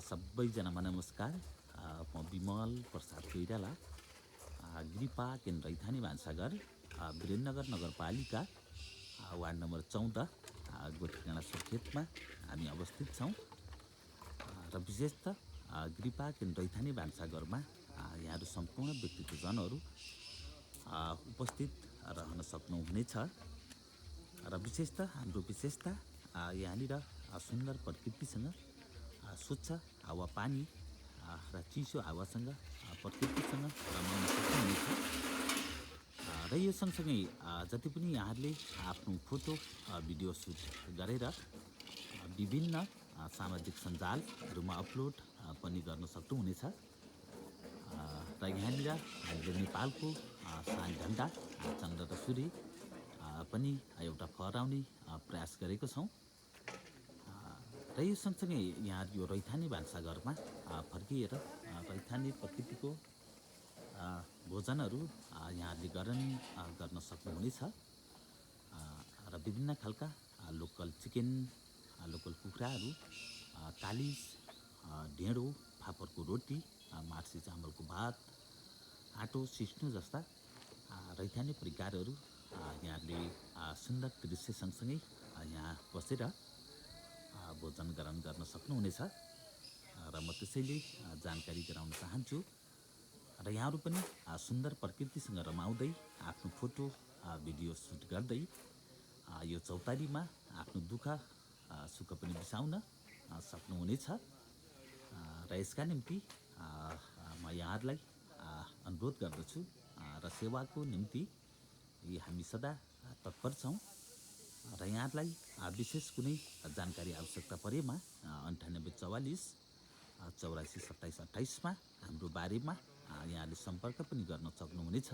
सबैजनामा नमस्कार। म विमल प्रसाद कोइराला, गिरिपा केन्द्र रैथाने भान्साघर, वीरेन्द्रनगर नगरपालिका, वार्ड नम्बर 14, गोठीडाँडा सुर्खेतमा हामी अवस्थित छौँ। र विशेषतः गिरिपा केन्द्र रैथाने भान्साघरमा यहाँहरू सम्पूर्ण व्यक्तित्वजनहरू उपस्थित रहन सक्नुहुनेछ। र विशेषतः हाम्रो विशेषता यहाँनिर सुन्दर प्रकृतिसँग, स्वच्छ हावापानी र चिसो हावासँग, प्रकृतिसँग रमाउन सक्नुहुनेछ। र यो सँगसँगै जति पनि यहाँहरूले आफ्नो फोटो भिडियो सुट गरेर विभिन्न सामाजिक सञ्जालहरूमा अपलोड पनि गर्न सक्नुहुनेछ। र यहाँनिर हामीले नेपालको शान झन्डा चन्द्र र सूर्य पनि एउटा फहराउने प्रयास गरेको छौँ। र यो सँगसँगै यहाँ यो रैथाने भान्साघरमा फर्किएर रैथाने प्रकृतिको भोजनहरू यहाँहरूले गर्न सक्नुहुनेछ। र विभिन्न खालका लोकल चिकन, लोकल कुखुराहरू, कालिज, ढेँडो, फापरको रोटी, मार्सी चामलको भात, आँटो सिस्नु जस्ता रैथाने परिकारहरू यहाँहरूले सुन्दर दृश्य सँगसँगै यहाँ बसेर भोजन ग्रहण गर्न सक्नुहुनेछ। र म त्यसैले जानकारी गराउन चाहन्छु। र यहाँहरू पनि सुन्दर प्रकृतिसँग रमाउँदै आफ्नो फोटो भिडियो सुट गर्दै यो चौतारीमा आफ्नो दुःख सुख पनि बिसाउन सक्नुहुनेछ। र यसका निम्ति म यहाँहरूलाई अनुरोध गर्दछु र सेवाको निम्ति हामी सदा तत्पर छौँ। र यहाँहरूलाई विशेष कुनै जानकारी आवश्यकता परेमा 9844 84 27 28मा हाम्रो बारेमा यहाँले सम्पर्क पनि गर्न सक्नुहुनेछ।